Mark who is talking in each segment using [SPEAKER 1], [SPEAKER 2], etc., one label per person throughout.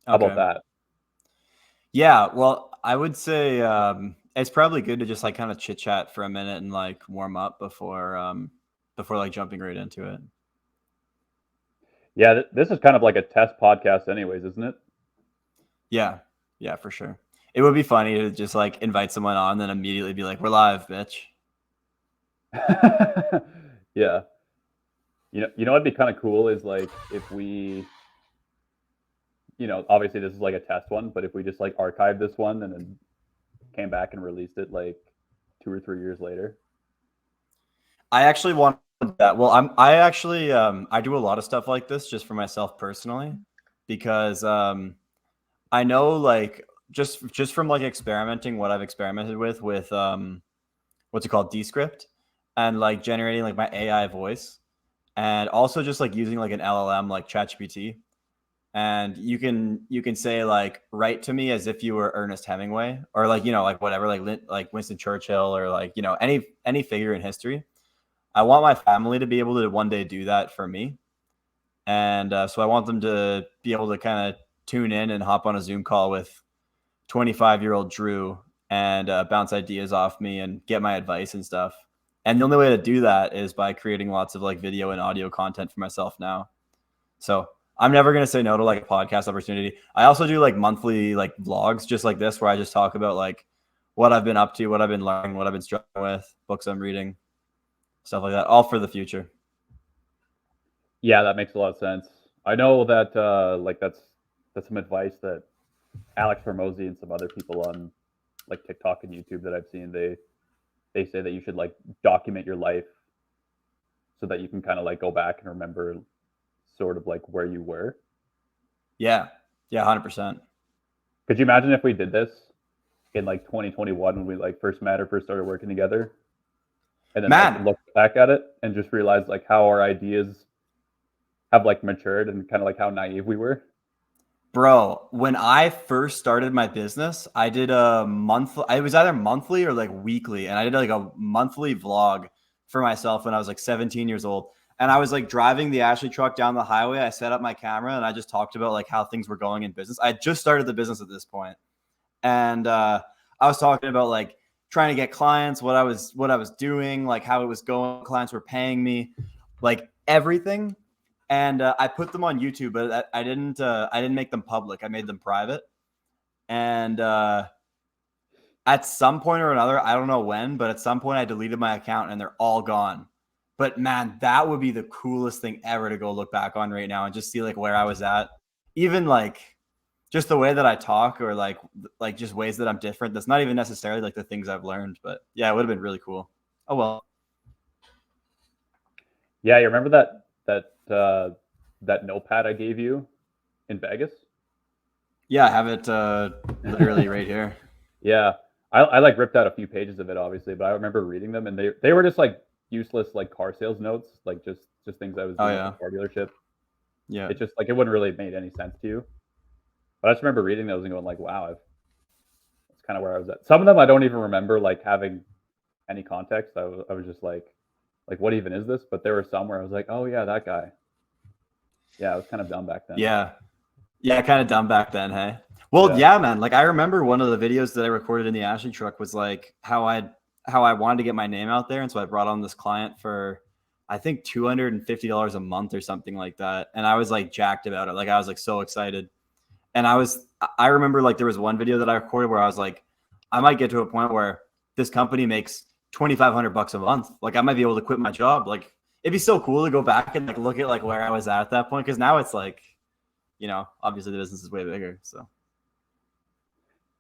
[SPEAKER 1] How about
[SPEAKER 2] Okay.
[SPEAKER 1] that?
[SPEAKER 2] Yeah, well, I would say it's probably good to just like kind of chit chat for a minute and like warm up before like jumping right into it.
[SPEAKER 1] Yeah, this is kind of like a test podcast, anyways, isn't it?
[SPEAKER 2] Yeah, yeah, for sure. It would be funny to just like invite someone on, and then immediately be like, "We're live, bitch."
[SPEAKER 1] Yeah. You know what'd be kind of cool is like if we, obviously this is like a test one, but if we just like archived this one and then came back and released it like 2 or 3 years later.
[SPEAKER 2] I actually want that. Well, I actually I do a lot of stuff like this just for myself personally because I know like just from like experimenting what I've experimented with what's it called, Descript, and like generating like my AI voice, and also just like using like an LLM like ChatGPT, and you can say like, write to me as if you were Ernest Hemingway, or like like whatever, like Winston Churchill, or like any figure in history. I want my family to be able to one day do that for me, and so I want them to be able to kind of tune in and hop on a Zoom call with 25-year-old Drew, and bounce ideas off me and get my advice and stuff. And the only way to do that is by creating lots of like video and audio content for myself now. So I'm never going to say no to like a podcast opportunity. I also do like monthly like vlogs just like this, where I just talk about like what I've been up to, what I've been learning, what I've been struggling with, books I'm reading, stuff like that, all for the future.
[SPEAKER 1] Yeah, that makes a lot of sense. I know that like that's some advice that Alex Hormozy and some other people on like TikTok and YouTube that I've seen, they say that you should like document your life so that you can kind of like go back and remember sort of like where you were.
[SPEAKER 2] Yeah. Yeah. 100%.
[SPEAKER 1] Could you imagine if we did this in like 2021 when we like first met or first started working together, and then like
[SPEAKER 2] Man,
[SPEAKER 1] look back at it and just realize like how our ideas have like matured and kind of like how naive we were?
[SPEAKER 2] bro, when I first started my business, I did a month. I was either monthly or like weekly, and I did like a monthly vlog for myself when I was like 17 years old. And I was like driving the Ashley truck down the highway. I set up my camera and I just talked about like how things were going in business. I had just started the business at this point, and I was talking about like trying to get clients, what I was doing, like how it was going. Clients were paying me, like everything, and I put them on YouTube, but I didn't make them public. I made them private, and at some point or another, I don't know when, but at some point I deleted my account and they're all gone. But man, that would be the coolest thing ever to go look back on right now and just see like where I was at, even like just the way that I talk, or like just ways that I'm different. That's not even necessarily like the things I've learned, but yeah, it would have been really cool. Oh well.
[SPEAKER 1] Yeah, you remember that notepad I gave you in Vegas?
[SPEAKER 2] Yeah, I have it literally right here.
[SPEAKER 1] Yeah, I like ripped out a few pages of it, obviously, but I remember reading them, and they were just like useless like car sales notes, like just things I was
[SPEAKER 2] Oh
[SPEAKER 1] doing at the
[SPEAKER 2] yeah.
[SPEAKER 1] car dealership.
[SPEAKER 2] Yeah.
[SPEAKER 1] It just like it wouldn't really have made any sense to you. But I just remember reading those and going like, wow, that's kind of where I was at. Some of them I don't even remember like having any context. I was just like what even is this? But there were some where I was like, oh yeah, that guy. Yeah, I was kind of dumb back then.
[SPEAKER 2] Yeah. Yeah, kind of dumb back then, hey. Well,
[SPEAKER 1] Yeah.
[SPEAKER 2] yeah, man. Like I remember one of the videos that I recorded in the Ashley truck was like how I wanted to get my name out there, and so I brought on this client for I think $250 a month or something like that, and I was like jacked about it. Like I was like so excited, and I remember like there was one video that I recorded where I was like, I might get to a point where this company makes $2,500 a month. Like I might be able to quit my job. Like it'd be so cool to go back and like look at like where I was at that point, because now it's like obviously the business is way bigger. So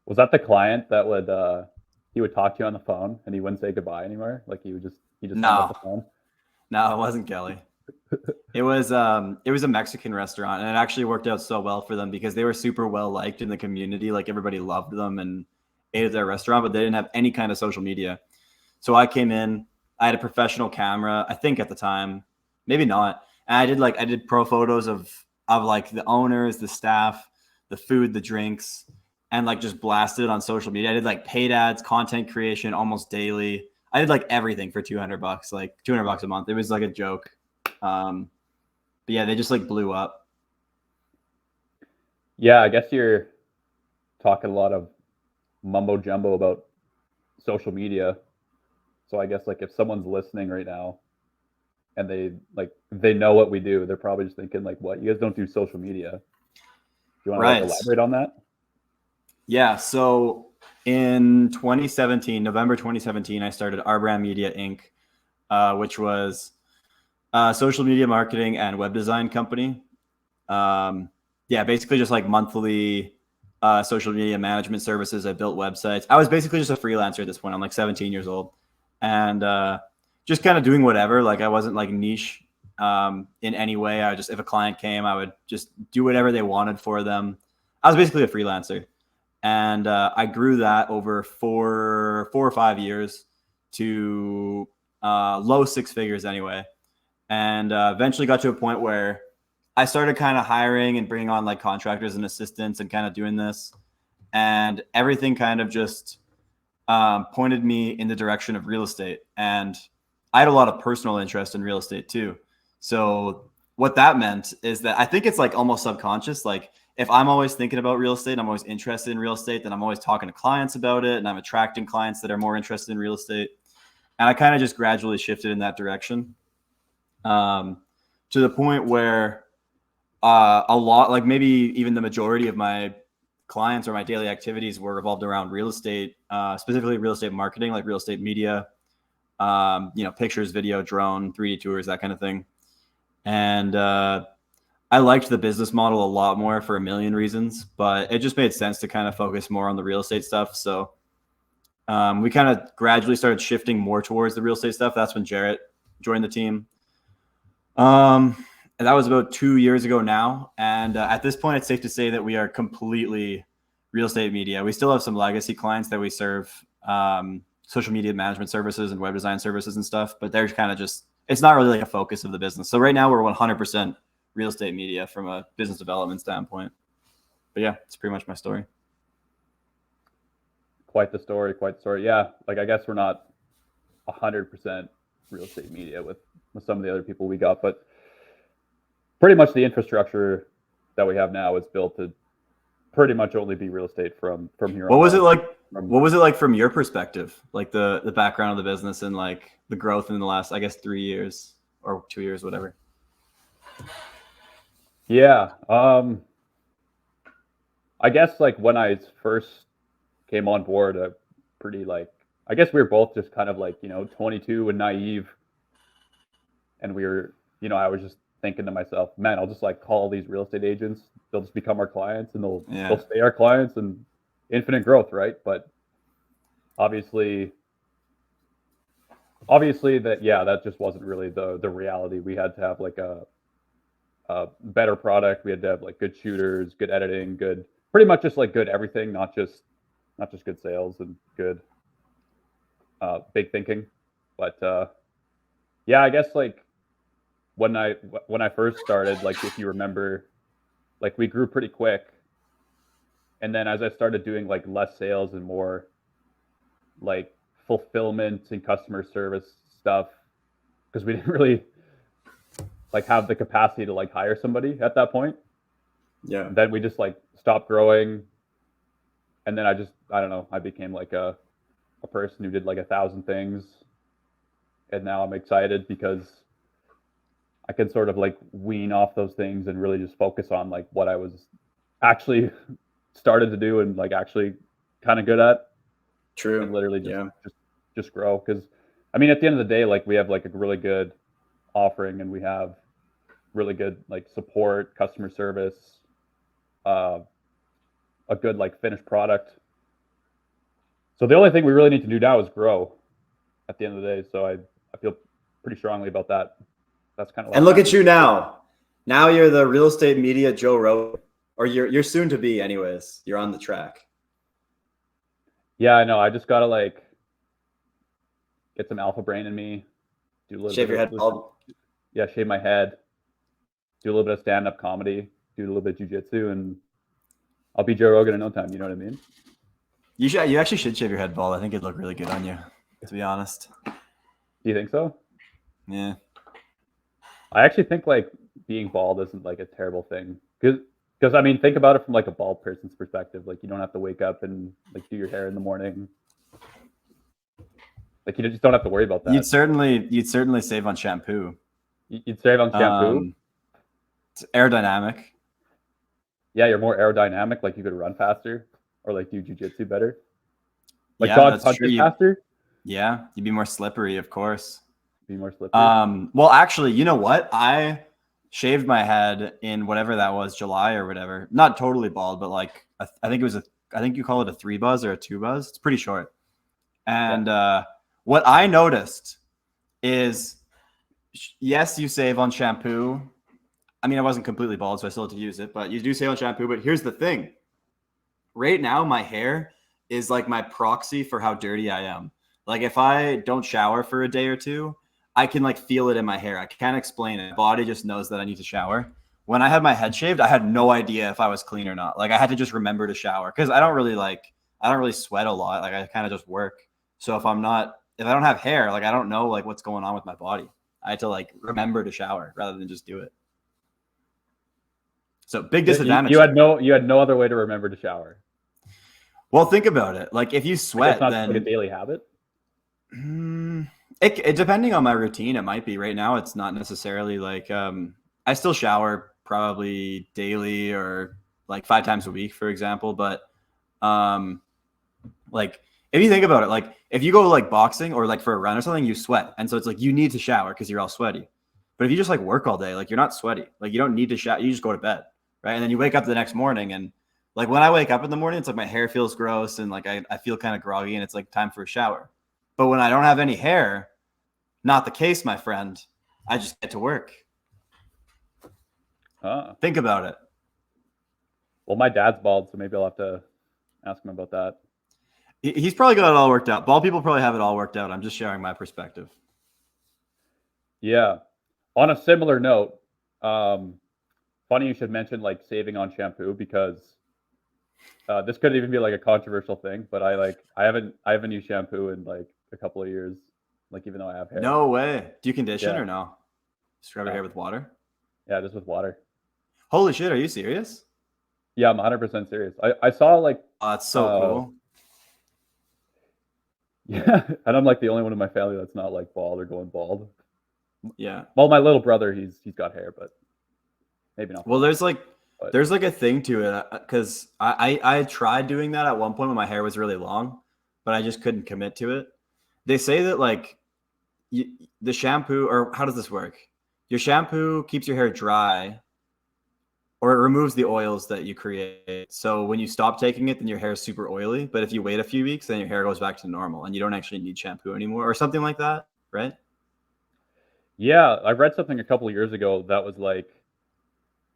[SPEAKER 1] Was that the client that would he would talk to you on the phone and he wouldn't say goodbye anymore? Like he just hung up
[SPEAKER 2] no,
[SPEAKER 1] the phone?
[SPEAKER 2] no, it wasn't Kelly. It was a Mexican restaurant, and it actually worked out so well for them because they were super well liked in the community. Like everybody loved them and ate at their restaurant, but they didn't have any kind of social media. So I came in, I had a professional camera, I think at the time, maybe not. And I did pro photos of like the owners, the staff, the food, the drinks, and like just blasted it on social media. I did like paid ads, content creation almost daily. I did like everything for $200, like $200 a month. It was like a joke. But yeah, they just like blew up.
[SPEAKER 1] Yeah, I guess you're talking a lot of mumbo jumbo about social media. So I guess like if someone's listening right now and they know what we do, they're probably just thinking like, what? You guys don't do social media. Do you want to like
[SPEAKER 2] Right.
[SPEAKER 1] elaborate on that?
[SPEAKER 2] Yeah. So in 2017, November 2017, I started Our Brand Media Inc., which was a social media marketing and web design company. Yeah, basically just like monthly social media management services. I built websites. I was basically just a freelancer at this point. I'm like 17 years old, and just kind of doing whatever. Like I wasn't like niche in any way. I just, if a client came, I would just do whatever they wanted for them. I was basically a freelancer, and I grew that over four or 5 years to low six figures anyway, and eventually got to a point where I started kind of hiring and bringing on like contractors and assistants and kind of doing this, and everything kind of just pointed me in the direction of real estate. And I had a lot of personal interest in real estate too. So what that meant is that I think it's like almost subconscious. Like if I'm always thinking about real estate, I'm always interested in real estate, then I'm always talking to clients about it, and I'm attracting clients that are more interested in real estate. And I kind of just gradually shifted in that direction, to the point where a lot, like maybe even the majority of my clients or my daily activities were revolved around real estate, specifically real estate marketing, like real estate media, pictures, video, drone, 3D tours, that kind of thing. And I liked the business model a lot more for a million reasons, but it just made sense to kind of focus more on the real estate stuff. So we kind of gradually started shifting more towards the real estate stuff. That's when Jarrett joined the team. And that was about 2 years ago now. And at this point, it's safe to say that we are completely real estate media. We still have some legacy clients that we serve, social media management services and web design services and stuff, but they're kind of just, it's not really like a focus of the business. So right now we're 100% real estate media from a business development standpoint. But yeah, it's pretty much my story.
[SPEAKER 1] Quite the story, quite the story. Yeah, like I guess we're not 100% real estate media with some of the other people we got, but pretty much the infrastructure that we have now is built to pretty much only be real estate from here on
[SPEAKER 2] What was
[SPEAKER 1] out.
[SPEAKER 2] it like? What was it like from your perspective, like the background of the business and like the growth in the last, I guess, 3 years or 2 years, whatever?
[SPEAKER 1] Yeah, I guess like when I first came on board, pretty like I guess we were both just kind of like 22 and naive, and we were I was just thinking to myself, man, I'll just like call these real estate agents. They'll just become our clients, and they'll stay our clients, and infinite growth, right? But obviously that just wasn't really the reality. We had to have like a better product. We had to have like good shooters, good editing, good pretty much just like good everything, not just good sales and good big thinking. But yeah, I guess like when I first started, like if you remember, like we grew pretty quick, and then as I started doing like less sales and more like fulfillment and customer service stuff, because we didn't really like have the capacity to like hire somebody at that point.
[SPEAKER 2] Yeah.
[SPEAKER 1] Then we just like stopped growing, and then I don't know, I became like a person who did like 1,000 things, and now I'm excited because I can sort of like wean off those things and really just focus on like what I was actually started to do and like actually kind of good at.
[SPEAKER 2] True.
[SPEAKER 1] And literally just grow. Because I mean, at the end of the day, like we have like a really good offering, and we have really good like support, customer service, a good like finished product. So the only thing we really need to do now is grow at the end of the day. So I feel pretty strongly about that. That's kind of
[SPEAKER 2] And look at you now. Now you're the real estate media Joe Rogan, or you're soon to be, anyways. You're on the track.
[SPEAKER 1] Yeah, I know. I just gotta like get some alpha brain in me. Do a little
[SPEAKER 2] Shave
[SPEAKER 1] bit
[SPEAKER 2] your head bald.
[SPEAKER 1] Yeah, shave my head. Do a little bit of stand-up comedy. Do a little bit of jujitsu, and I'll be Joe Rogan in no time. You know what I mean?
[SPEAKER 2] You actually should shave your head bald. I think it'd look really good on you, to be honest.
[SPEAKER 1] Do you think so?
[SPEAKER 2] Yeah.
[SPEAKER 1] I actually think like being bald isn't like a terrible thing, because Because I mean, think about it from like a bald person's perspective. Like you don't have to wake up and like do your hair in the morning. Like you just don't have to worry about that.
[SPEAKER 2] You'd certainly save on shampoo.
[SPEAKER 1] You'd save on shampoo.
[SPEAKER 2] It's aerodynamic.
[SPEAKER 1] Yeah, you're more aerodynamic. Like you could run faster or like do jujitsu better. Like
[SPEAKER 2] Yeah,
[SPEAKER 1] dodge
[SPEAKER 2] that's
[SPEAKER 1] punches
[SPEAKER 2] true.
[SPEAKER 1] faster.
[SPEAKER 2] Yeah, you'd be more slippery, of course.
[SPEAKER 1] Be more slippery.
[SPEAKER 2] Well, actually, you know what? I shaved my head in whatever that was, July or whatever. Not totally bald, but like I think it was I think you call it a 3 buzz or a 2 buzz. It's pretty short. And what I noticed is, yes, you save on shampoo. I mean, I wasn't completely bald, so I still had to use it, but you do save on shampoo. But here's the thing. Right now, my hair is like my proxy for how dirty I am. Like if I don't shower for a day or two, I can like feel it in my hair. I can't explain it. My body just knows that I need to shower. When I had my head shaved, I had no idea if I was clean or not. Like I had to just remember to shower because I don't really sweat a lot. Like I kind of just work. So if I don't have hair, like I don't know like what's going on with my body. I had to like remember to shower rather than just do it. So big disadvantage.
[SPEAKER 1] You had no other way to remember to shower.
[SPEAKER 2] Well, think about it. Like if you sweat,
[SPEAKER 1] it's not
[SPEAKER 2] then
[SPEAKER 1] like a daily habit.
[SPEAKER 2] It depending on my routine, it might be. Right now, it's not necessarily like I still shower probably daily or like 5 times a week, for example. But like if you think about it, like if you go like boxing or like for a run or something, you sweat, and so it's like you need to shower because you're all sweaty. But if you just like work all day, like you're not sweaty. Like you don't need to shower. You just go to bed, right? And then you wake up the next morning and like when I wake up in the morning, it's like my hair feels gross and like I feel kind of groggy and it's like time for a shower. But when I don't have any hair, not the case, my friend. I just get to work. Think about it.
[SPEAKER 1] Well, my dad's bald, so maybe I'll have to ask him about that.
[SPEAKER 2] He's probably got it all worked out. Bald people probably have it all worked out. I'm just sharing my perspective.
[SPEAKER 1] Yeah. On a similar note, funny you should mention like saving on shampoo because this could even be like a controversial thing, but I haven't used shampoo in like a couple of years, like even though I have hair.
[SPEAKER 2] No way. Do you condition or no? Scrub your hair with water?
[SPEAKER 1] Yeah, just with water.
[SPEAKER 2] Holy shit, are you serious?
[SPEAKER 1] Yeah, I'm 100% serious. I saw like
[SPEAKER 2] it's so cool.
[SPEAKER 1] Yeah, and I'm like the only one in my family that's not like bald or going bald.
[SPEAKER 2] Yeah.
[SPEAKER 1] Well, my little brother, he's got hair, but maybe not.
[SPEAKER 2] Well, there's like a thing to it because I tried doing that at one point when my hair was really long, but I just couldn't commit to it. They say that like the shampoo, or how does this work? Your shampoo keeps your hair dry or it removes the oils that you create. So when you stop taking it, then your hair is super oily. But if you wait a few weeks, then your hair goes back to normal and you don't actually need shampoo anymore or something like that, right?
[SPEAKER 1] Yeah, I read something a couple of years ago that was like,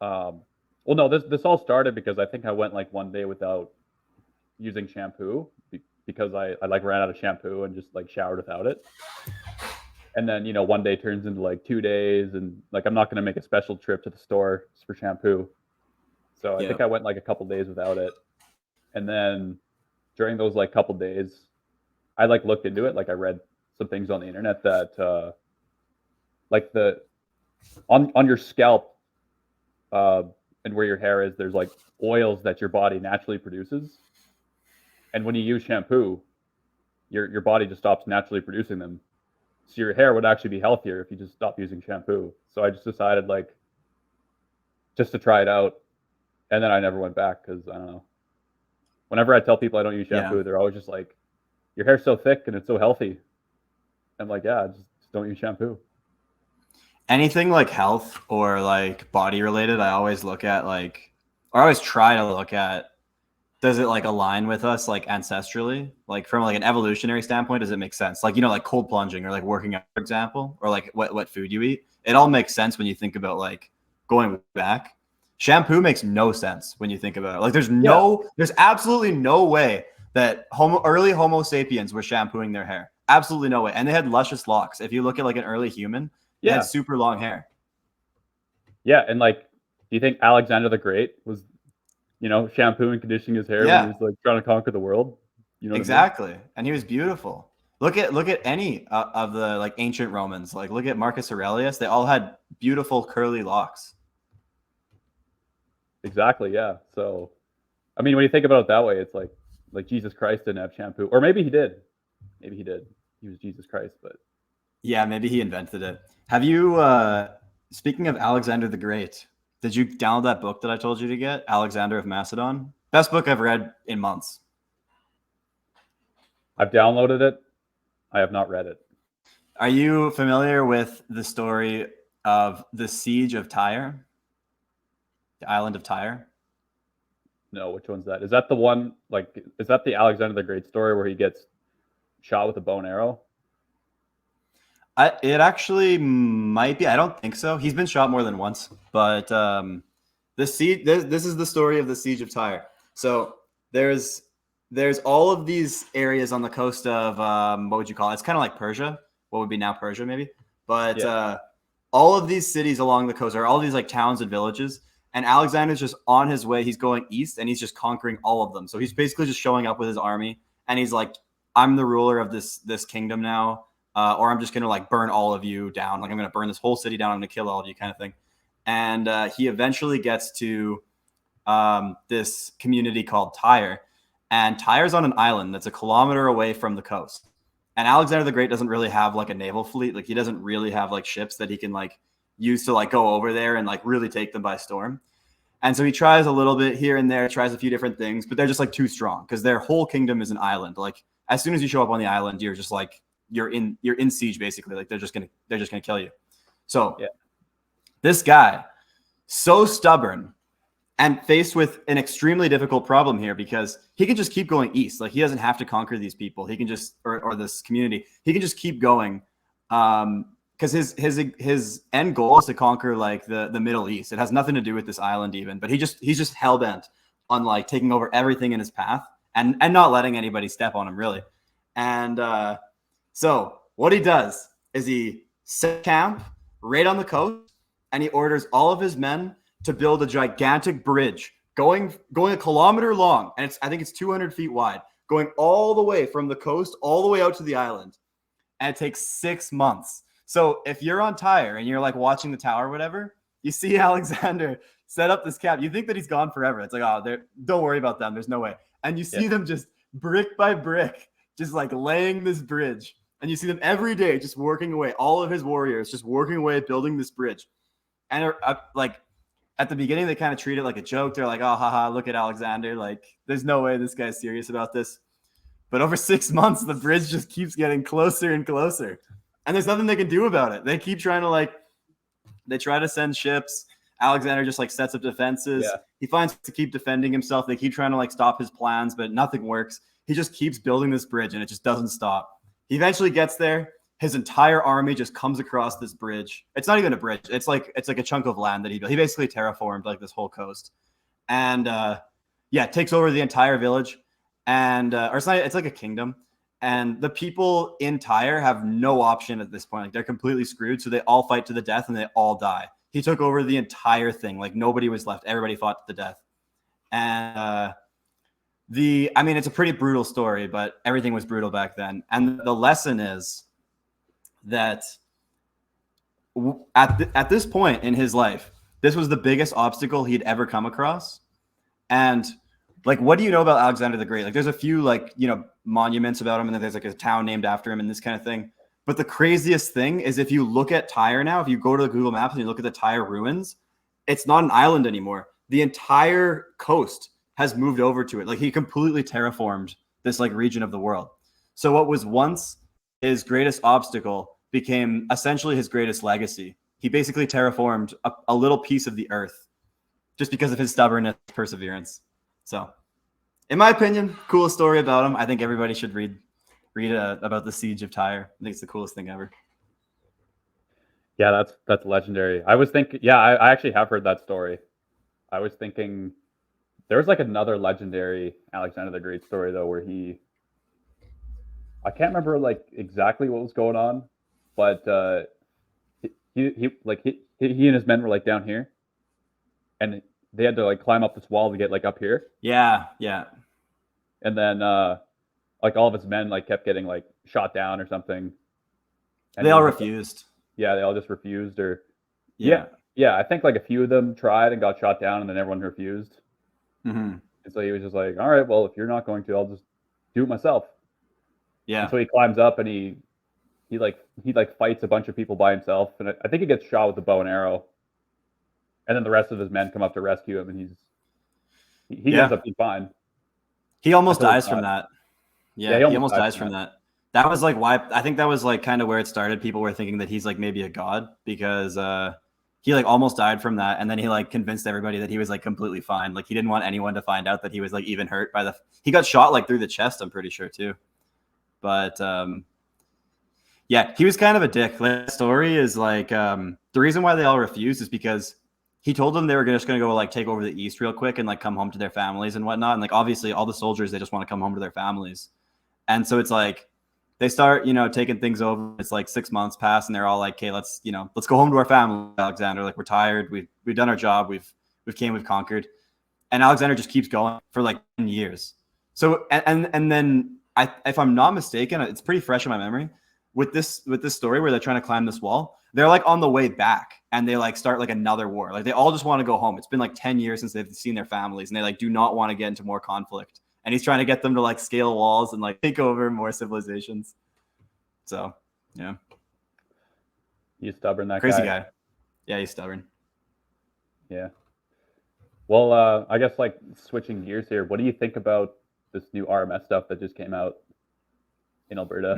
[SPEAKER 1] well, no, this all started because I think I went like one day without using shampoo because I like ran out of shampoo and just like showered without it. And then, you know, one day turns into like 2 days and like I'm not going to make a special trip to the store just for shampoo. So I think I went like a couple days without it. And then during those like couple days, I like looked into it. Like I read some things on the internet that like on your scalp and where your hair is, there's like oils that your body naturally produces. And when you use shampoo, your body just stops naturally producing them. So your hair would actually be healthier if you just stopped using shampoo. So I just decided like just to try it out. And then I never went back because I don't know. Whenever I tell people I don't use shampoo, they're always just like, your hair's so thick and it's so healthy. I'm like, yeah, just don't use shampoo.
[SPEAKER 2] Anything like health or like body related, I always look at like, or I always try to look at, does it like align with us like ancestrally? Like from like an evolutionary standpoint, does it make sense? Like, you know, like cold plunging or like working out, for example, or like what food you eat. It all makes sense when you think about like going back. Shampoo makes no sense when you think about it. Like there's absolutely no way that early Homo sapiens were shampooing their hair. Absolutely no way. And they had luscious locks. If you look at like an early human, they had super long hair.
[SPEAKER 1] Yeah. And like, do you think Alexander the Great was, you know, shampooing and conditioning his hair when he was like trying to conquer the world? You know
[SPEAKER 2] exactly. I mean? And he was beautiful. Look at any of the like ancient Romans. Like look at Marcus Aurelius. They all had beautiful curly locks.
[SPEAKER 1] exactly, yeah. So, I mean, when you think about it that way, it's like Jesus Christ didn't have shampoo, or maybe he did. Maybe he did. He was Jesus Christ, but
[SPEAKER 2] Yeah, maybe he invented it. Have you, speaking of Alexander the Great, did you download that book that I told you to get, Alexander of Macedon? Best book I've read in months.
[SPEAKER 1] I've downloaded it. I have not read it.
[SPEAKER 2] Are you familiar with the story of the siege of Tyre, the island of Tyre?
[SPEAKER 1] No, which one's that? Is that the one? Like, is that the Alexander the Great story where he gets shot with a bow and arrow?
[SPEAKER 2] It actually might be. I don't think so. He's been shot more than once, but the siege. This is the story of the siege of Tyre. So there's there's all of these areas on the coast of what would you call it? It's kind of like Persia. What would be now Persia, maybe? But
[SPEAKER 1] Yeah.
[SPEAKER 2] all of these cities along the coast are all these like towns and villages. And Alexander's just on his way. He's going east, and he's just conquering all of them. So he's basically just showing up with his army, and he's like, "I'm the ruler of this kingdom now." Or I'm just gonna like burn all of you down. Like I'm gonna burn this whole city down. I'm gonna kill all of you, kind of thing. And he eventually gets to this community called Tyre, and Tyre's on an island that's a kilometer away from the coast. And Alexander the Great doesn't really have like a naval fleet. Like he doesn't really have like ships that he can like use to like go over there and like really take them by storm. And so he tries a little bit here and there, tries a few different things, but they're just like too strong because their whole kingdom is an island. Like as soon as you show up on the island, you're just like you're in siege basically. Like they're just gonna kill you. So
[SPEAKER 1] Yeah.
[SPEAKER 2] this guy, so stubborn and faced with an extremely difficult problem here because he can just keep going east. Like he doesn't have to conquer these people. He can just or this community. He can just keep going. Because his end goal is to conquer like the Middle East. It has nothing to do with this island even, but he's just hell bent on like taking over everything in his path and not letting anybody step on him really. And so what he does is he sets camp right on the coast, and he orders all of his men to build a gigantic bridge going a kilometer long, and I think it's 200 feet wide, going all the way from the coast all the way out to the island, and it takes 6 months. So if you're on Tyre and you're like watching the tower or whatever, you see Alexander set up this camp. You think that he's gone forever. It's like, oh, don't worry about them. There's no way. And you see them just brick by brick, just like laying this bridge. And you see them every day just working away. All of his warriors just working away at building this bridge. And like at the beginning, they kind of treat it like a joke. They're like, oh, haha, look at Alexander. Like, there's no way this guy's serious about this. But over 6 months, the bridge just keeps getting closer and closer. And there's nothing they can do about it. They keep trying to they try to send ships. Alexander just like sets up defenses.
[SPEAKER 1] Yeah.
[SPEAKER 2] He finds to keep defending himself. They keep trying to like stop his plans, but nothing works. He just keeps building this bridge and it just doesn't stop. He eventually gets there. His entire army just comes across this bridge. It's not even a bridge. It's like a chunk of land that he built. He basically terraformed like this whole coast. And takes over the entire village. And or it's like a kingdom. And the people in Tyre have no option at this point. Like they're completely screwed. So they all fight to the death and they all die. He took over the entire thing. Like nobody was left. Everybody fought to the death. And it's a pretty brutal story, but everything was brutal back then. And the lesson is that at this point in his life, this was the biggest obstacle he'd ever come across. And like, what do you know about Alexander the Great? Like, there's a few monuments about him, and then there's like a town named after him and this kind of thing. But the craziest thing is if you look at Tyre now, if you go to the Google Maps and you look at the Tyre ruins, it's not an island anymore. The entire coast has moved over to it. Like he completely terraformed this like region of the world. So what was once his greatest obstacle became essentially his greatest legacy. He basically terraformed a little piece of the earth just because of his stubbornness, perseverance. So, in my opinion, coolest story about him. I think everybody should read about the siege of Tyre. I think it's the coolest thing ever.
[SPEAKER 1] Yeah, that's legendary. I was thinking, yeah, I actually have heard that story. I was thinking there's like another legendary Alexander the Great story though, where I can't remember like exactly what was going on, but he and his men were like down here, and they had to like climb up this wall to get like up here.
[SPEAKER 2] Yeah.
[SPEAKER 1] And then like all of his men like kept getting like shot down or something.
[SPEAKER 2] And they all refused.
[SPEAKER 1] Yeah, they all just refused. Or
[SPEAKER 2] yeah.
[SPEAKER 1] Yeah, I think like a few of them tried and got shot down, and then everyone refused.
[SPEAKER 2] Mm-hmm.
[SPEAKER 1] And so he was just like, "All right, well, if you're not going to, I'll just do it myself." And
[SPEAKER 2] Yeah.
[SPEAKER 1] so he climbs up and he fights a bunch of people by himself, and I think he gets shot with a bow and arrow. And then the rest of his men come up to rescue him, and he ends
[SPEAKER 2] Yeah.
[SPEAKER 1] up being fine
[SPEAKER 2] He almost
[SPEAKER 1] until he's
[SPEAKER 2] dies from
[SPEAKER 1] not.
[SPEAKER 2] that.
[SPEAKER 1] Yeah,
[SPEAKER 2] Yeah,
[SPEAKER 1] he
[SPEAKER 2] he
[SPEAKER 1] almost
[SPEAKER 2] almost
[SPEAKER 1] dies
[SPEAKER 2] dies
[SPEAKER 1] from
[SPEAKER 2] from
[SPEAKER 1] that.
[SPEAKER 2] that. That was like why I think that was like kind of where it started. People were thinking that he's like maybe a god because he like almost died from that, and then he like convinced everybody that he was like completely fine. Like he didn't want anyone to find out that he was like even hurt by the. He got shot like through the chest. I'm pretty sure too. But yeah, he was kind of a dick. Like, the story is like the reason why they all refused is because he told them they were just going to go like take over the east real quick and like come home to their families and whatnot. And like obviously all the soldiers they just want to come home to their families. And so it's like they start, taking things over. It's like 6 months pass, and they're all like, "Okay, let's go home to our family, Alexander. Like we're tired. We've done our job. We've conquered." And Alexander just keeps going for like 10 years. So and then if I'm not mistaken, it's pretty fresh in my memory. With this story where they're trying to climb this wall, they're like on the way back, and they like start like another war. Like they all just want to go home. It's been like 10 years since they've seen their families, and they like do not want to get into more conflict. And he's trying to get them to like scale walls and like take over more civilizations. So yeah,
[SPEAKER 1] He's stubborn, that
[SPEAKER 2] crazy
[SPEAKER 1] guy.
[SPEAKER 2] guy. Yeah, he's stubborn.
[SPEAKER 1] Yeah. Well, I guess like switching gears here. What do you think about this new RMS stuff that just came out in Alberta?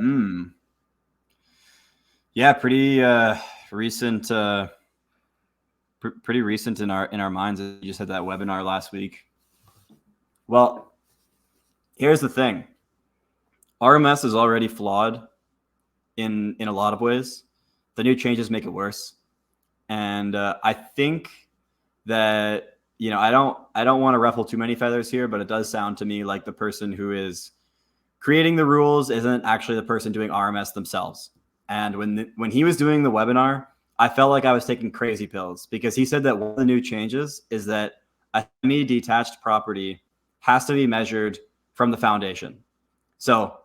[SPEAKER 2] Yeah, pretty recent. Pretty recent in our minds. You just had that webinar last week. Well, here's the thing. RMS is already flawed in a lot of ways. The new changes make it worse, and I think that I don't want to ruffle too many feathers here, but it does sound to me like the person who is creating the rules isn't actually the person doing RMS themselves. And when he was doing the webinar, I felt like I was taking crazy pills because he said that one of the new changes is that a semi-detached property has to be measured from the foundation. So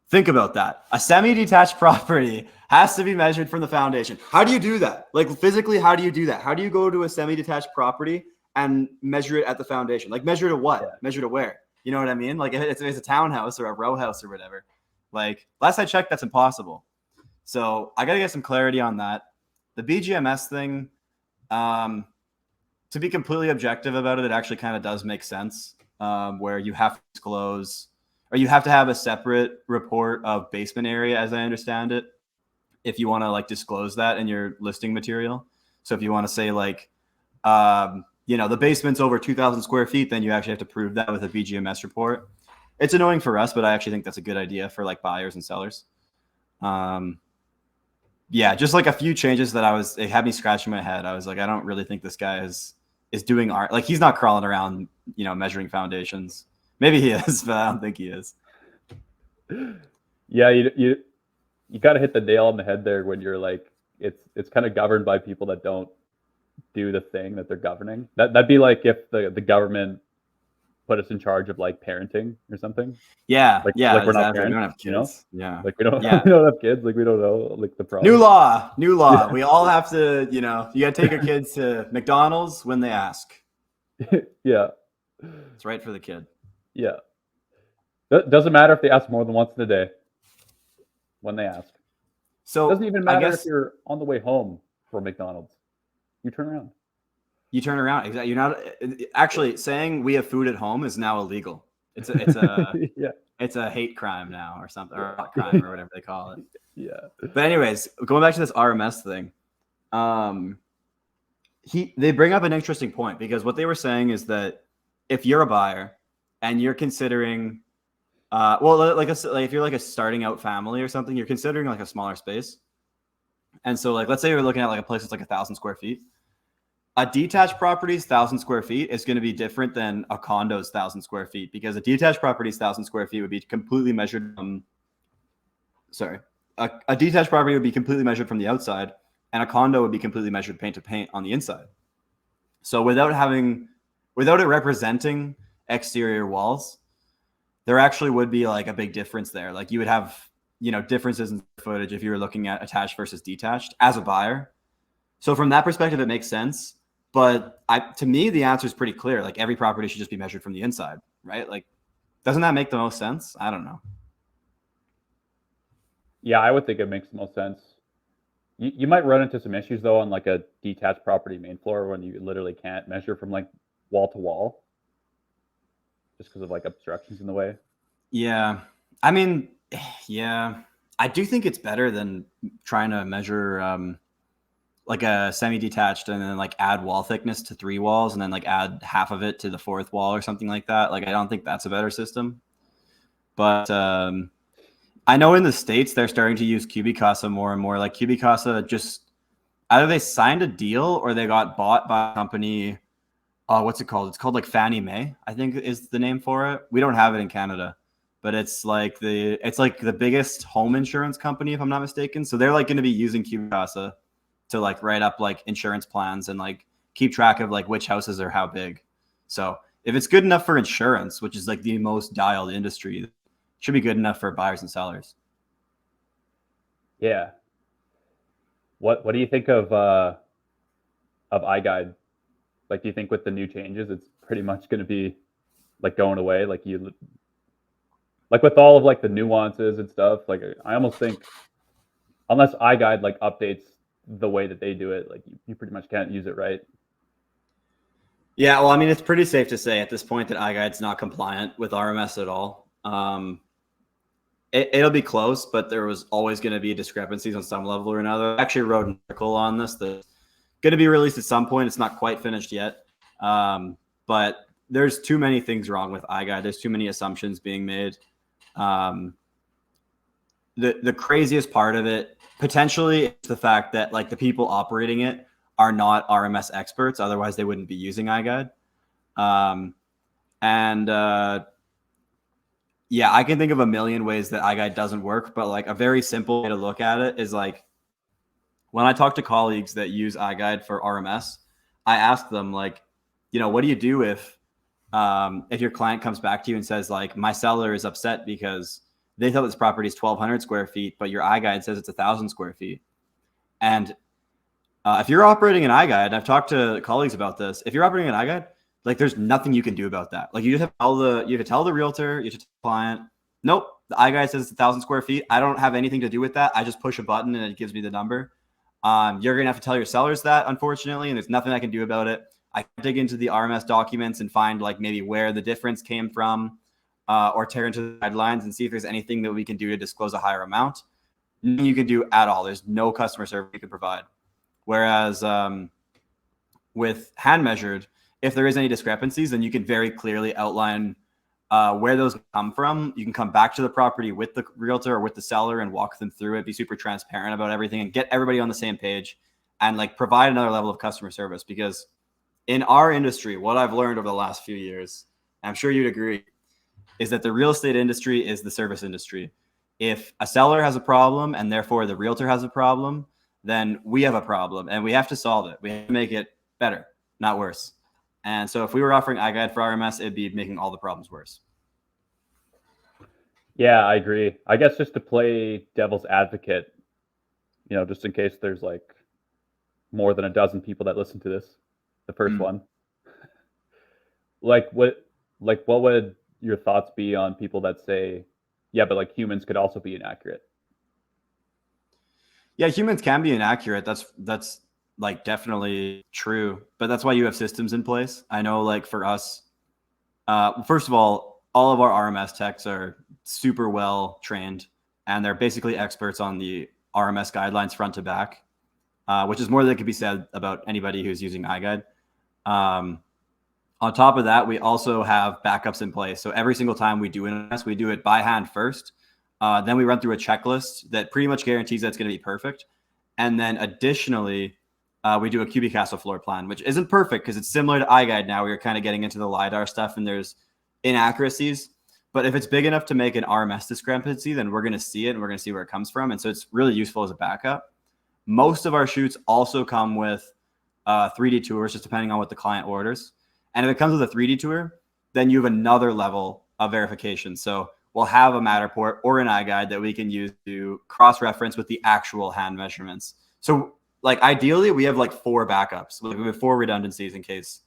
[SPEAKER 2] think about that. A semi-detached property has to be measured from the foundation. How do you do that? Like physically, how do you do that? How do you go to a semi-detached property and measure it at the foundation? Like measure to what?
[SPEAKER 1] Yeah.
[SPEAKER 2] Measure to where? You know what I mean? Like if it's a townhouse or a row house or whatever. Like last I checked, that's impossible. So I got to get some clarity on that. The BGMS thing, to be completely objective about it, it actually kind of does make sense, where you have to disclose or you have to have a separate report of basement area, as I understand it, if you want to like disclose that in your listing material. So if you want to say like, the basement's over 2,000 square feet, then you actually have to prove that with a BGMS report. It's annoying for us, but I actually think that's a good idea for like buyers and sellers. Yeah, just like a few changes that it had me scratching my head. I was like, I don't really think this guy is doing art. Like he's not crawling around, measuring foundations. Maybe he is, but I don't think he is.
[SPEAKER 1] Yeah, you got to hit the nail on the head there when you're like, it's kind of governed by people that don't do the thing that they're governing. That'd be like if the government put us in charge of like parenting or something.
[SPEAKER 2] Yeah,
[SPEAKER 1] Like
[SPEAKER 2] yeah,
[SPEAKER 1] we're not
[SPEAKER 2] exactly. We
[SPEAKER 1] parents,
[SPEAKER 2] don't have kids. Yeah,
[SPEAKER 1] Like we don't
[SPEAKER 2] yeah.
[SPEAKER 1] we don't have kids. Like we don't know like the
[SPEAKER 2] New
[SPEAKER 1] problem.
[SPEAKER 2] law, new law.
[SPEAKER 1] Yeah.
[SPEAKER 2] We all have to, you got to take your kids to McDonald's when they ask.
[SPEAKER 1] Yeah.
[SPEAKER 2] It's right for the kid.
[SPEAKER 1] Yeah. Doesn't matter if they ask more than once in a day. When they ask.
[SPEAKER 2] So
[SPEAKER 1] Doesn't even
[SPEAKER 2] I
[SPEAKER 1] matter if
[SPEAKER 2] guess
[SPEAKER 1] you're on the way home from McDonald's. You turn around.
[SPEAKER 2] you turn around. Exactly. You're not actually saying we have food at home is now illegal. It's a
[SPEAKER 1] Yeah.
[SPEAKER 2] it's a hate crime now or something, or a crime or whatever they call it.
[SPEAKER 1] Yeah.
[SPEAKER 2] But anyways, going back to this RMS thing, they bring up an interesting point because what they were saying is that if you're a buyer and you're considering, like if you're like a starting out family or something, you're considering like a smaller space. And so like, let's say you're looking at like a place that's like 1,000 square feet. A detached property's 1,000 square feet is going to be different than a condo's 1,000 square feet because a detached property's 1,000 square feet would be completely measured from, a detached property would be completely measured from the outside, and a condo would be completely measured paint to paint on the inside. So without it representing exterior walls, there actually would be like a big difference there. Like you would have, differences in footage if you were looking at attached versus detached as a buyer. So from that perspective, it makes sense. But to me, the answer is pretty clear. Like every property should just be measured from the inside, right? Like, doesn't that make the most sense? I don't know.
[SPEAKER 1] Yeah, I would think it makes the most sense. You might run into some issues though on like a detached property main floor when you literally can't measure from like wall to wall just because of like obstructions in the way.
[SPEAKER 2] Yeah. I mean, yeah. I do think it's better than trying to measure like a semi-detached and then like add wall thickness to 3 walls and then like add half of it to the 4th wall or something like that. Like I don't think that's a better system. But I know in the States they're starting to use QuikSell more and more. Like QuikSell just either they signed a deal or they got bought by a company. Oh, what's it called? It's called like Fannie Mae, I think is the name for it. We don't have it in Canada, but it's like the biggest home insurance company, if I'm not mistaken. So they're like going to be using QuikSell to like write up like insurance plans and like keep track of like which houses are how big. So if it's good enough for insurance, which is like the most dialed industry, it should be good enough for buyers and sellers.
[SPEAKER 1] Yeah. What do you think of iGuide? Like, do you think with the new changes, it's pretty much going to be like going away? Like with all of like the nuances and stuff. Like, I almost think unless iGuide like updates the way that they do it, like you pretty much can't use it, right?
[SPEAKER 2] Yeah, well, I mean, it's pretty safe to say at this point that iGuide's not compliant with RMS at all. It'll be close, but there was always going to be discrepancies on some level or another. I actually wrote an article on this that's going to be released at some point. It's not quite finished yet, but there's too many things wrong with iGuide. There's too many assumptions being made. The craziest part of it potentially is the fact that like the people operating it are not RMS experts. Otherwise, they wouldn't be using iGuide. And yeah, I can think of a million ways that iGuide doesn't work, but like a very simple way to look at it is like when I talk to colleagues that use iGuide for RMS, I ask them like, what do you do if your client comes back to you and says like my seller is upset because they thought this property is 1,200 square feet, but your iGuide says it's 1,000 square feet. And if you're operating an iGuide, I've talked to colleagues about this. If you're operating an iGuide, like there's nothing you can do about that. Like you just have to tell the realtor, you have to tell the client, nope, the iGuide says it's 1,000 square feet. I don't have anything to do with that. I just push a button and it gives me the number. You're gonna have to tell your sellers that, unfortunately, and there's nothing I can do about it. I can dig into the RMS documents and find like maybe where the difference came from, or tear into the guidelines and see if there's anything that we can do to disclose a higher amount. Nothing you can do at all. There's no customer service you can provide. Whereas with hand measured, if there is any discrepancies, then you can very clearly outline where those come from. You can come back to the property with the realtor or with the seller and walk them through it, be super transparent about everything and get everybody on the same page and like provide another level of customer service. Because in our industry, what I've learned over the last few years, I'm sure you'd agree, is that the real estate industry is the service industry. If a seller has a problem and therefore the realtor has a problem, then we have a problem and we have to solve it. We have to make it better, not worse. And so if we were offering iGuide for RMS, it'd be making all the problems worse.
[SPEAKER 1] Yeah, I agree. I guess just to play devil's advocate, just in case there's like more than a dozen people that listen to this, the first one. Like what would your thoughts be on people that say, yeah, but like humans could also be inaccurate?
[SPEAKER 2] Yeah, humans can be inaccurate. That's like definitely true, but that's why you have systems in place. I know like for us, first of all of our RMS techs are super well trained and they're basically experts on the RMS guidelines front to back, which is more than could be said about anybody who's using iGuide. On top of that, we also have backups in place. So every single time we do an RMS, we do it by hand first. Then we run through a checklist that pretty much guarantees that it's going to be perfect. And then additionally, we do a QuikSell floor plan, which isn't perfect because it's similar to iGuide now. We're kind of getting into the LiDAR stuff and there's inaccuracies. But if it's big enough to make an RMS discrepancy, then we're going to see it and we're going to see where it comes from. And so it's really useful as a backup. Most of our shoots also come with 3D tours, just depending on what the client orders. And if it comes with a 3D tour, then you have another level of verification. So we'll have a Matterport or an iGuide that we can use to cross-reference with the actual hand measurements. So like ideally we have like 4 backups. Like we have 4 redundancies in case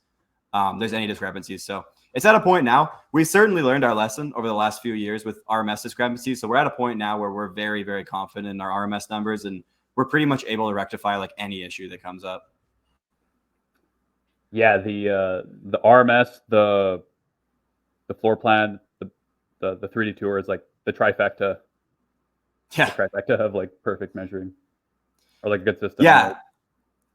[SPEAKER 2] there's any discrepancies. So it's at a point now. We certainly learned our lesson over the last few years with RMS discrepancies. So we're at a point now where we're very, very confident in our RMS numbers, and we're pretty much able to rectify like any issue that comes up.
[SPEAKER 1] Yeah, the RMS, the floor plan, the 3D tour is like the trifecta.
[SPEAKER 2] Yeah.
[SPEAKER 1] The trifecta of like perfect measuring, or like a good system.
[SPEAKER 2] Yeah,
[SPEAKER 1] Anyway.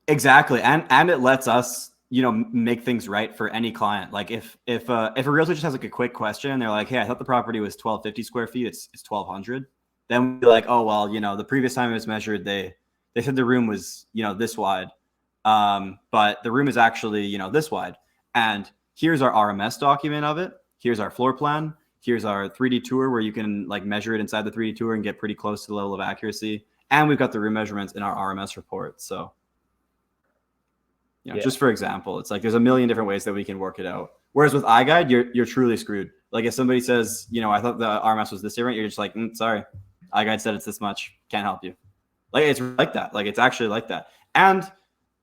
[SPEAKER 2] exactly. And it lets us, you know, make things right for any client. Like if a realtor just has like a quick question and they're like, hey, I thought the property was 1250 square feet, it's 1200. Then we'd be like, oh, well, you know, the previous time it was measured, they said the room was, you know, this wide. But the room is actually, you know, this wide. And here's our RMS document of it. Here's our floor plan. Here's our 3D tour where you can like measure it inside the 3D tour and get pretty close to the level of accuracy. And we've got the room measurements in our RMS report. So, you know, just for example, it's like there's a million different ways that we can work it out. Whereas with iGuide, you're truly screwed. Like if somebody says, you know, I thought the RMS was this different, you're just like, sorry, iGuide said it's this much. Can't help you. Like it's like that. Like it's actually like that. And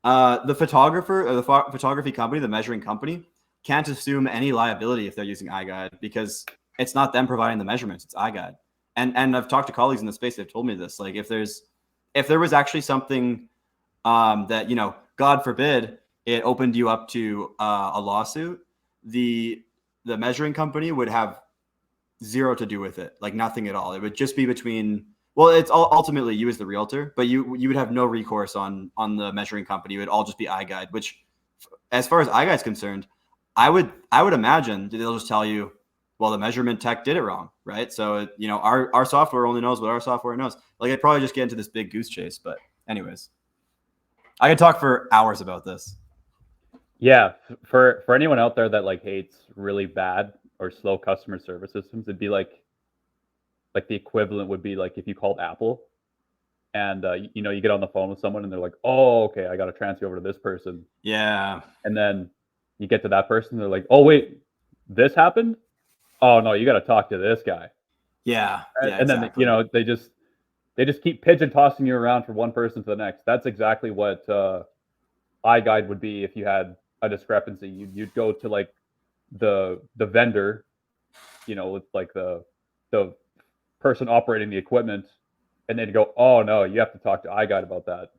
[SPEAKER 2] the photographer or the photography company, the measuring company, can't assume any liability if they're using iGuide because it's not them providing the measurements, it's iGuide. And I've talked to colleagues in the space, they've told me this. Like if there was actually something that, you know, God forbid it opened you up to a lawsuit, the measuring company would have zero to do with it, like nothing at all. It would just be between, well, it's ultimately you as the realtor, but you would have no recourse on the measuring company. It would all just be iGuide, which as far as iGuide's concerned, I would imagine that they'll just tell you, well, the measurement tech did it wrong, right? So, you know, our software only knows what our software knows. Like I'd probably just get into this big goose chase, but anyways, I could talk for hours about this.
[SPEAKER 1] Yeah, for anyone out there that like hates really bad or slow customer service systems, it'd be like the equivalent would be like if you called Apple and you know, you get on the phone with someone and they're like, oh, okay, I got to transfer you over to this person.
[SPEAKER 2] Yeah.
[SPEAKER 1] And then you get to that person, they're like, oh wait, this happened? Oh no, you got to talk to this guy.
[SPEAKER 2] Yeah. Yeah.
[SPEAKER 1] And then
[SPEAKER 2] exactly.
[SPEAKER 1] you know, they just keep pigeon tossing you around from one person to the next. That's exactly what iGuide would be if you had a discrepancy. You'd go to like the vendor, you know, with like the person operating the equipment, and they'd go, oh no, you have to talk to iGuide about that.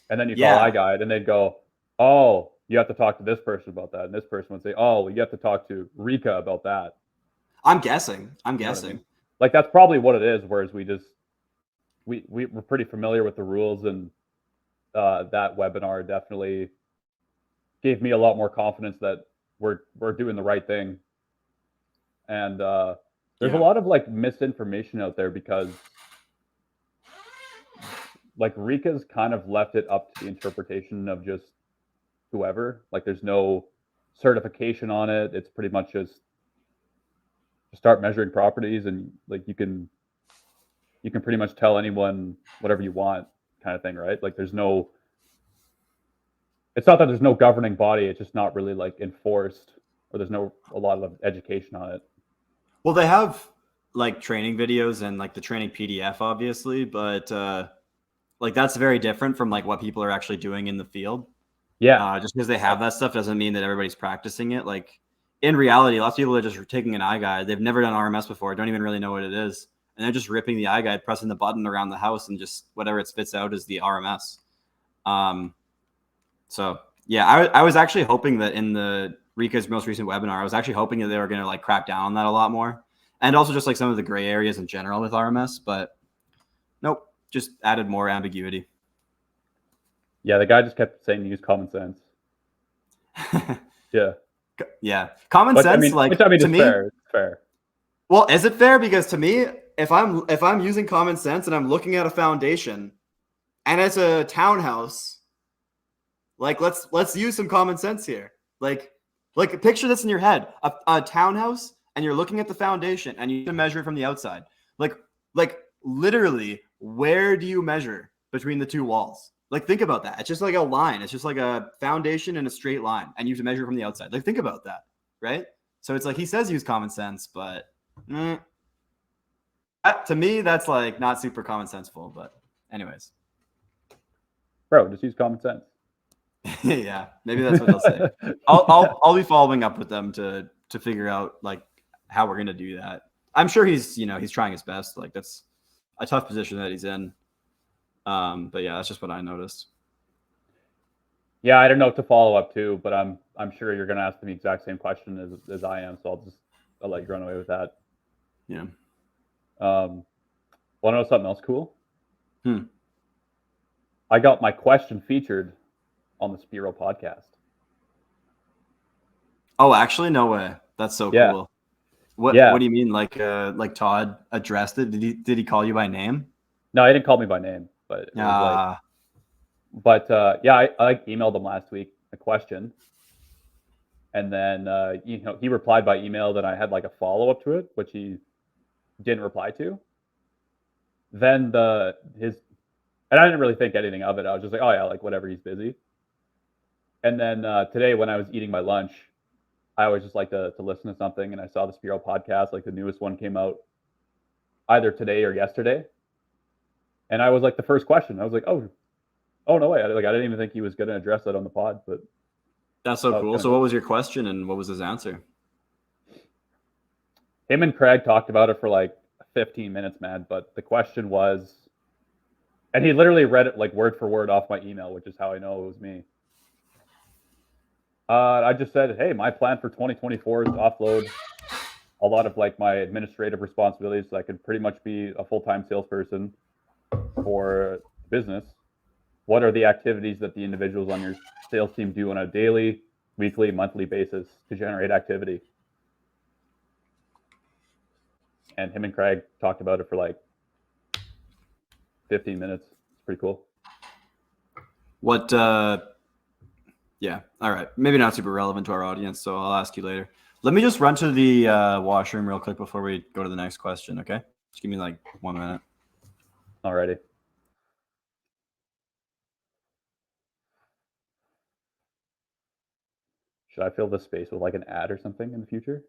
[SPEAKER 1] And then you call iGuide and they'd go, oh, you have to talk to this person about that. And this person would say, oh, well, you have to talk to Rika about that.
[SPEAKER 2] I'm guessing.
[SPEAKER 1] You know what I mean?
[SPEAKER 2] Guessing.
[SPEAKER 1] Like that's probably what it is. Whereas we're pretty familiar with the rules, and that webinar definitely gave me a lot more confidence that we're doing the right thing. And there's a lot of like misinformation out there because like Rika's kind of left it up to the interpretation of just whoever. Like there's no certification on it. It's pretty much just start measuring properties, and like you can pretty much tell anyone whatever you want, kind of thing, right? Like there's no, it's not that there's no governing body, it's just not really like enforced, or there's no a lot of education on it.
[SPEAKER 2] Well, they have like training videos and like the training PDF, obviously, but like that's very different from like what people are actually doing in the field.
[SPEAKER 1] Yeah.
[SPEAKER 2] Just because they have that stuff doesn't mean that everybody's practicing it. Like in reality, lots of people are just taking an iGuide. They've never done RMS before, don't even really know what it is. And they're just ripping the iGuide, pressing the button around the house, and just whatever it spits out is the RMS. So yeah, I was actually hoping that in the Rika's most recent webinar, I was actually hoping that they were going to like crack down on that a lot more. And also just like some of the gray areas in general with RMS, but nope, just added more ambiguity.
[SPEAKER 1] Yeah, the guy just kept saying use common sense. Yeah.
[SPEAKER 2] Yeah. Common sense,
[SPEAKER 1] I mean,
[SPEAKER 2] like
[SPEAKER 1] which I mean
[SPEAKER 2] to
[SPEAKER 1] is
[SPEAKER 2] me,
[SPEAKER 1] fair. It's fair.
[SPEAKER 2] Well, is it fair? Because to me, if I'm using common sense and I'm looking at a foundation and it's a townhouse, like let's use some common sense here. Like picture this in your head. A townhouse, and you're looking at the foundation and you can measure it from the outside. Like literally, where do you measure between the two walls? Like think about that. It's just like a line. It's just like a foundation and a straight line, and you have to measure from the outside. Like think about that, right? So it's like he says use common sense, but to me that's like not super common senseful. But anyways,
[SPEAKER 1] Bro, just use common sense.
[SPEAKER 2] Yeah, maybe that's what they'll say. I'll be following up with them to figure out like how we're gonna do that. I'm sure he's trying his best. Like that's a tough position that he's in. But yeah, that's just what I noticed.
[SPEAKER 1] Yeah, I don't know what to follow up to, but I'm sure you're gonna ask me the exact same question as I am, so I'll let you run away with that.
[SPEAKER 2] Yeah.
[SPEAKER 1] Want to know something else cool?
[SPEAKER 2] Hmm.
[SPEAKER 1] I got my question featured on the Spiro podcast.
[SPEAKER 2] Oh, actually, no way. That's so
[SPEAKER 1] Yeah.
[SPEAKER 2] cool. What
[SPEAKER 1] Yeah.
[SPEAKER 2] do you mean? Like Todd addressed it? Did he call you by name?
[SPEAKER 1] No, he didn't call me by name, but it was like, but yeah, I emailed him last week a question, and then he replied by email. Then I had like a follow up to it, which he didn't reply to. Then and I didn't really think anything of it. I was just like, oh yeah, like whatever, he's busy. And then today when I was eating my lunch, I always just like to listen to something, and I saw the Spiro podcast, like the newest one came out either today or yesterday, and I was like the first question. I was like, oh no way, I didn't even think he was going to address that on the pod, but
[SPEAKER 2] that's so cool. So what was your question and what was his answer?
[SPEAKER 1] Him and Craig talked about it for like 15 minutes, man. But the question was, and he literally read it like word for word off my email, which is how I know it was me. I just said, hey, my plan for 2024 is to offload a lot of like my administrative responsibilities so I could pretty much be a full-time salesperson for business. What are the activities that the individuals on your sales team do on a daily, weekly, monthly basis to generate activity? And him and Craig talked about it for like 15 minutes. It's pretty cool.
[SPEAKER 2] What yeah, all right. Maybe not super relevant to our audience, so I'll ask you later. Let me just run to the washroom real quick before we go to the next question, okay? Just give me like 1 minute.
[SPEAKER 1] Alrighty. Should I fill this space with like an ad or something in the future?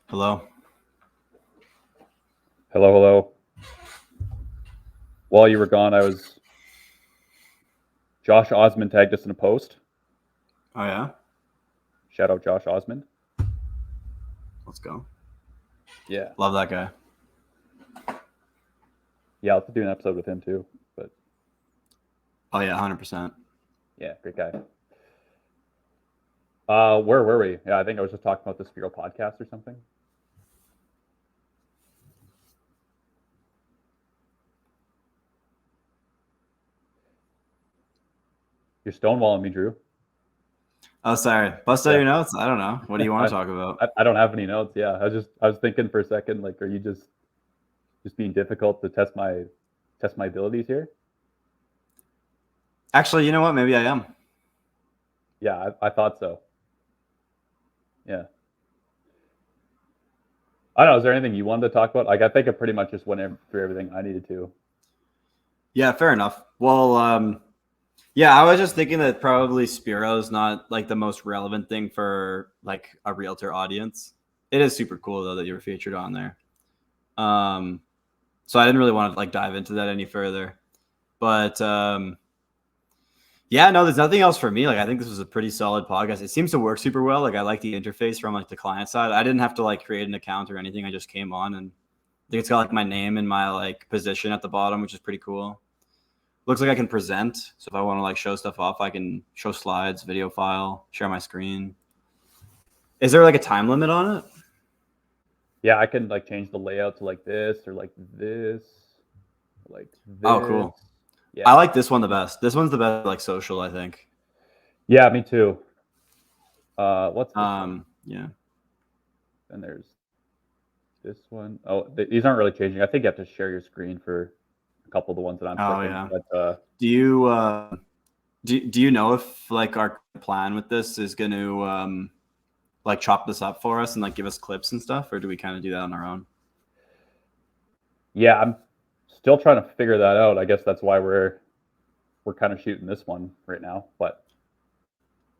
[SPEAKER 2] Hello.
[SPEAKER 1] Hello. While you were gone, Josh Osmond tagged us in a post.
[SPEAKER 2] Oh yeah?
[SPEAKER 1] Shout out Josh Osmond.
[SPEAKER 2] Let's go.
[SPEAKER 1] Yeah.
[SPEAKER 2] Love that guy.
[SPEAKER 1] Yeah, I'll have to do an episode with him too. But
[SPEAKER 2] oh yeah, 100%.
[SPEAKER 1] Yeah, great guy. Where were we? Yeah, I think I was just talking about the Spiro podcast or something. You're stonewalling me, Drew.
[SPEAKER 2] Oh, sorry. Bust out your notes? I don't know. What do you want to talk about?
[SPEAKER 1] I don't have any notes. Yeah, I was thinking for a second, like, are you just being difficult to test my abilities here?
[SPEAKER 2] Actually, you know what? Maybe I am.
[SPEAKER 1] Yeah, I thought so. Yeah. I don't know. Is there anything you wanted to talk about? Like, I think I pretty much just went through everything I needed to.
[SPEAKER 2] Yeah, fair enough. Well, yeah, I was just thinking that probably Spiro is not like the most relevant thing for like a realtor audience. It is super cool though that you were featured on there. So I didn't really want to like dive into that any further. But Yeah, no, there's nothing else for me. Like, I think this was a pretty solid podcast. It seems to work super well. Like, I like the interface from like the client side. I didn't have to like create an account or anything. I just came on, and I think it's got like my name and my like position at the bottom, which is pretty cool. Looks like I can present. So if I want to like show stuff off, I can show slides, video file, share my screen. Is there like a time limit on it?
[SPEAKER 1] Yeah, I can like change the layout to like this or like this, like this.
[SPEAKER 2] Oh, cool.
[SPEAKER 1] Yeah,
[SPEAKER 2] I like this one the best. This one's the best, like social, I think.
[SPEAKER 1] yeah, me too. What's this one?
[SPEAKER 2] Yeah.
[SPEAKER 1] And there's this one. Oh, these aren't really changing. I think you have to share your screen for a couple of the ones that I'm clicking.
[SPEAKER 2] Yeah.
[SPEAKER 1] But
[SPEAKER 2] do you know if like our plan with this is going to like chop this up for us and like give us clips and stuff, or do we kind of do that on our own?
[SPEAKER 1] Yeah, I'm still trying to figure that out. I guess that's why we're kind of shooting this one right now. But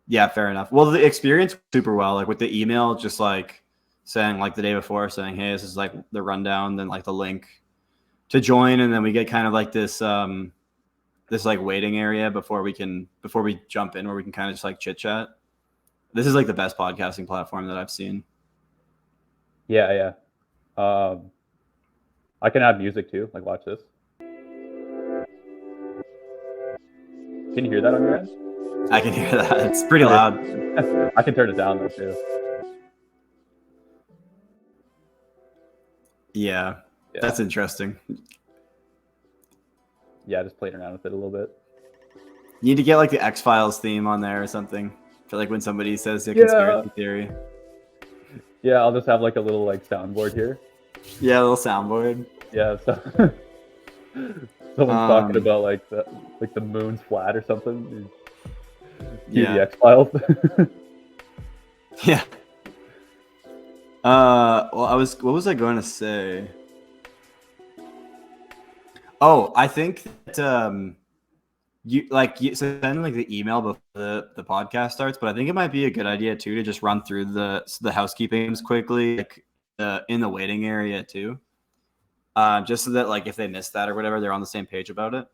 [SPEAKER 2] yeah, fair enough. Well, the experience super well, like with the email, just like saying like the day before, saying, hey, this is like the rundown, then like the link to join, and then we get kind of like this this like waiting area before we jump in, where we can kind of just like chit chat. This is like the best podcasting platform that I've seen.
[SPEAKER 1] Yeah. I can add music too. Like, watch this. Can you hear that on your end?
[SPEAKER 2] I can hear that. It's pretty loud.
[SPEAKER 1] I can turn it down though too.
[SPEAKER 2] Yeah, that's interesting.
[SPEAKER 1] Yeah, just playing around with it a little bit.
[SPEAKER 2] You need to get like the X-Files theme on there or something for like when somebody says a conspiracy theory.
[SPEAKER 1] Yeah, I'll just have like a little like soundboard here.
[SPEAKER 2] Yeah, a little soundboard.
[SPEAKER 1] Yeah, so someone's talking about like the moon's flat or something. The X-Files.
[SPEAKER 2] Yeah. Well, what was I going to say? Oh, I think that you send like the email before the podcast starts, but I think it might be a good idea too to just run through the housekeepings quickly, like in the waiting area too, just so that like if they miss that or whatever, they're on the same page about it.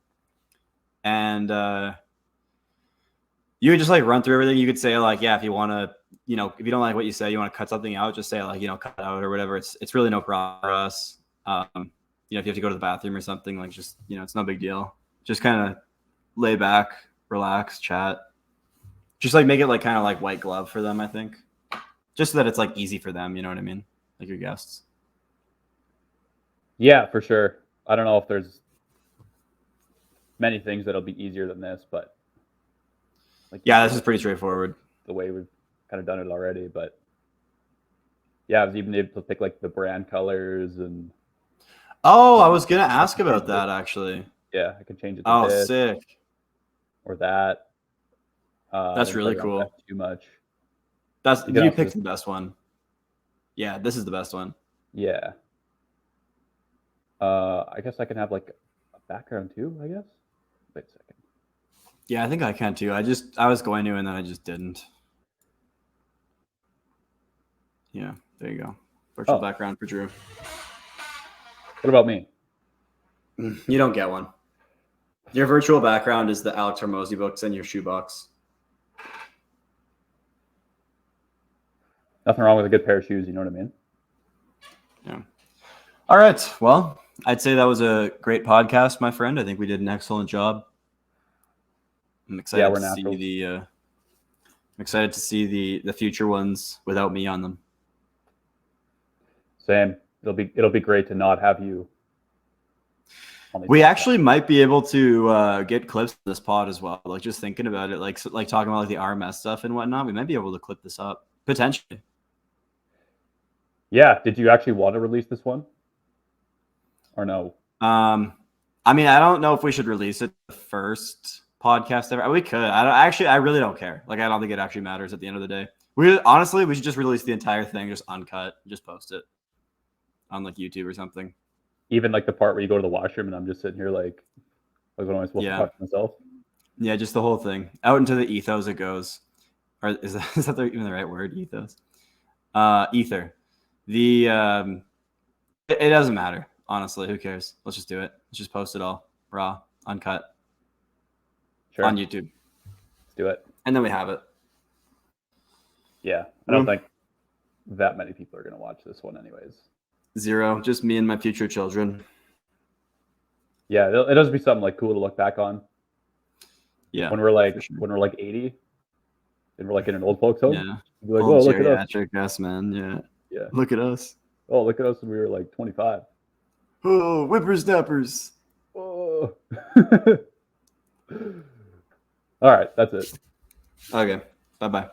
[SPEAKER 2] And you would just like run through everything. You could say like, yeah, if you want to, if you don't like what you say, you want to cut something out, just say like, cut out or whatever. It's really no problem for us. If you have to go to the bathroom or something, like just, it's no big deal. Just kind of lay back, relax, chat. Just like make it like kind of like white glove for them, I think. Just so that it's like easy for them, you know what I mean? Like your guests.
[SPEAKER 1] Yeah, for sure. I don't know if there's many things that'll be easier than this, but
[SPEAKER 2] like this is pretty straightforward.
[SPEAKER 1] The way we've kind of done it already, but yeah, I was even able to pick like the brand colors and.
[SPEAKER 2] Oh, I was gonna ask about that actually.
[SPEAKER 1] Yeah, I can change it to this
[SPEAKER 2] sick.
[SPEAKER 1] or that.
[SPEAKER 2] That's really cool.
[SPEAKER 1] Too much.
[SPEAKER 2] You picked the best one. Yeah, this is the best one.
[SPEAKER 1] Yeah. I guess I can have like a background too, I guess. Wait a second.
[SPEAKER 2] Yeah, I think I can too. I was going to, and then I just didn't. Yeah, there you go. Virtual background for Drew.
[SPEAKER 1] What about me?
[SPEAKER 2] You don't get one. Your virtual background is the Alex Hormozi books and your shoebox.
[SPEAKER 1] Nothing wrong with a good pair of shoes, you know what I mean?
[SPEAKER 2] Yeah. All right. Well, I'd say that was a great podcast, my friend. I think we did an excellent job. I'm excited to see the future ones without me on them.
[SPEAKER 1] Same. It'll be great to not have you.
[SPEAKER 2] We actually might be able to get clips of this pod as well. Like just thinking about it, like talking about like the RMS stuff and whatnot. We might be able to clip this up potentially.
[SPEAKER 1] Yeah. Did you actually want to release this one, or no?
[SPEAKER 2] I mean, I don't know if we should release it the first podcast ever. We could. I really don't care. Like, I don't think it actually matters at the end of the day. We should just release the entire thing, just uncut, just post it on like YouTube or something.
[SPEAKER 1] Even like the part where you go to the washroom and I'm just sitting here like, what am I supposed to talk to myself?
[SPEAKER 2] Yeah, just the whole thing. Out into the ethos it goes. Or is that even the right word? Ethos. Ether. It doesn't matter. Honestly, who cares? Let's just do it. Let's just post it all raw, uncut, on YouTube.
[SPEAKER 1] do it.
[SPEAKER 2] And then we have it.
[SPEAKER 1] Yeah, I don't think that many people are going to watch this one anyways.
[SPEAKER 2] 0, just me and my future children.
[SPEAKER 1] Yeah, it does be something like cool to look back on.
[SPEAKER 2] Yeah,
[SPEAKER 1] when we're like
[SPEAKER 2] sure.
[SPEAKER 1] when we're like 80 and we're like in an old folks home.
[SPEAKER 2] Yeah,
[SPEAKER 1] Be like,
[SPEAKER 2] old
[SPEAKER 1] oh, look at us.
[SPEAKER 2] geriatric us, man. Yeah,
[SPEAKER 1] Yeah.
[SPEAKER 2] Look at us.
[SPEAKER 1] Oh, look at us when we were like 25.
[SPEAKER 2] Oh, whippersnappers.
[SPEAKER 1] Oh. All right, that's it.
[SPEAKER 2] Okay, bye-bye.